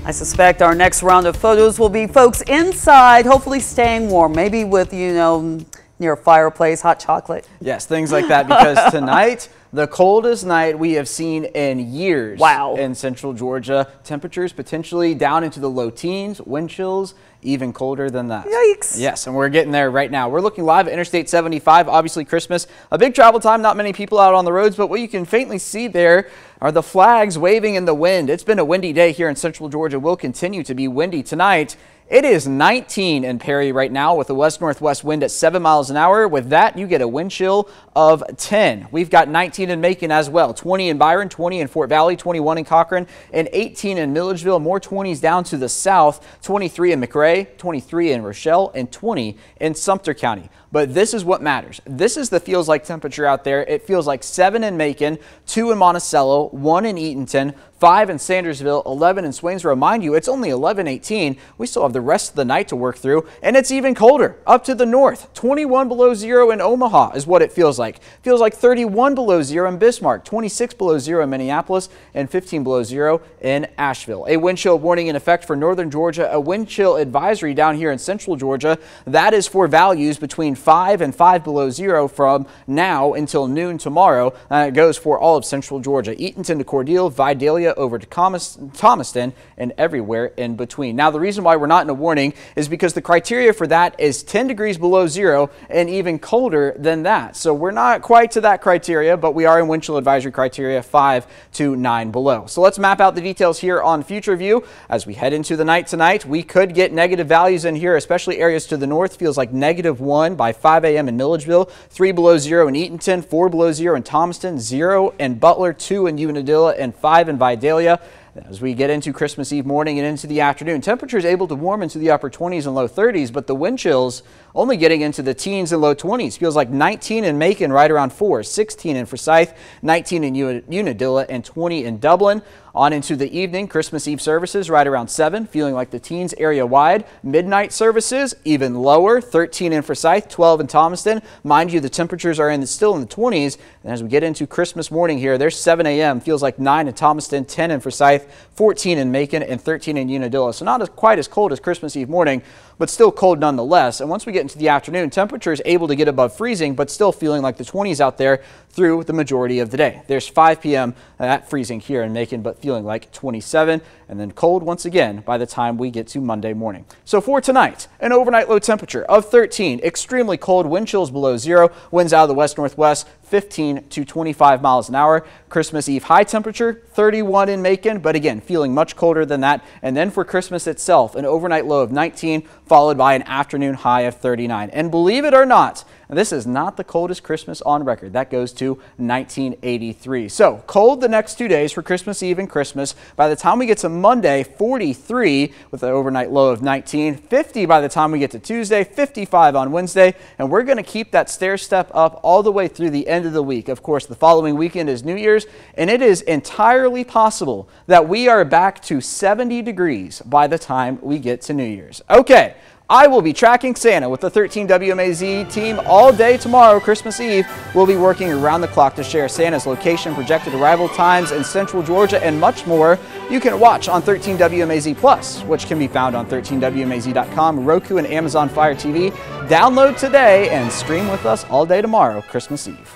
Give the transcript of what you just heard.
I suspect our next round of photos will be folks inside, hopefully staying warm, maybe with, near a fireplace, hot chocolate. Yes, things like that, because tonight, the coldest night we have seen in years. Wow. In central Georgia. Temperatures potentially down into the low teens, wind chills even colder than that. Yikes. Yes, and we're getting there right now. We're looking live at Interstate 75, obviously Christmas, a big travel time, not many people out on the roads, but what you can faintly see there are the flags waving in the wind. It's been a windy day here in central Georgia. Will continue to be windy tonight. It is 19 in Perry right now with a west-northwest wind at 7 miles an hour. With that, you get a wind chill of 10. We've got 19 in Macon as well, 20 in Byron, 20 in Fort Valley, 21 in Cochran, and 18 in Milledgeville. More 20s down to the south, 23 in McRae, 23 in Rochelle, and 20 in Sumter County. But this is what matters. This is the feels like temperature out there. It feels like 7 in Macon, 2 in Monticello, 1 in Eatonton, 5 in Sandersville, 11 in Swainsboro. Mind you, it's only 11:18. We still have the rest of the night to work through, and it's even colder up to the north. 21 below zero in Omaha is what it feels like. Feels like 31 below zero in Bismarck, 26 below zero in Minneapolis, and 15 below zero in Asheville. A wind chill warning in effect for northern Georgia, a wind chill advisory down here in central Georgia. That is for values between 5 and 5 below zero from now until noon tomorrow. It goes for all of central Georgia. Eatonton to Cordele, Vidalia over to Thomaston, and everywhere in between. Now, the reason why we're not in a warning is because the criteria for that is 10 degrees below zero and even colder than that. So we're not quite to that criteria, but we are in wind chill advisory criteria 5 to 9 below. So let's map out the details here on Future View. As we head into the night tonight, we could get negative values in here, especially areas to the north. Feels like -1 by 5 a.m. in Milledgeville, 3 below zero in Eatonton, 4 below zero in Thomaston, 0 in Butler, 2 in Unadilla, and 5 in Vidalia. As we get into Christmas Eve morning and into the afternoon, temperatures able to warm into the upper 20s and low 30s, but the wind chills only getting into the teens and low 20s. Feels like 19 in Macon, right around 4, 16 in Forsyth, 19 in Unadilla, and 20 in Dublin. On into the evening, Christmas Eve services right around 7, feeling like the teens area wide. Midnight services even lower, 13 in Forsyth, 12 in Thomaston. Mind you, the temperatures are still in the 20s. And as we get into Christmas morning here, there's 7 a.m. Feels like 9 in Thomaston, 10 in Forsyth, 14 in Macon, and 13 in Unadilla. So not quite as cold as Christmas Eve morning, but still cold nonetheless. And once we get into the afternoon, temperatures able to get above freezing, but still feeling like the 20s out there through the majority of the day. There's 5 p.m. at freezing here in Macon, but feeling like 27, and then cold once again by the time we get to Monday morning. So for tonight, an overnight low temperature of 13, extremely cold, wind chills below zero, winds out of the west-northwest, 15 to 25 miles an hour. Christmas Eve high temperature, 31 in Macon, but again, feeling much colder than that. And then for Christmas itself, an overnight low of 19, followed by an afternoon high of 39. And believe it or not, this is not the coldest Christmas on record. That goes to 1983. So cold the next 2 days for Christmas Eve and Christmas. By the time we get to Monday, 43 with an overnight low of 19, 50 by the time we get to Tuesday, 55 on Wednesday. And we're going to keep that stair step up all the way through the end of the week. Of course, the following weekend is New Year's, and it is entirely possible that we are back to 70 degrees by the time we get to New Year's. Okay. I will be tracking Santa with the 13 WMAZ team all day tomorrow, Christmas Eve. We'll be working around the clock to share Santa's location, projected arrival times in central Georgia, and much more. You can watch on 13 WMAZ Plus, which can be found on 13WMAZ.com, Roku, and Amazon Fire TV. Download today and stream with us all day tomorrow, Christmas Eve.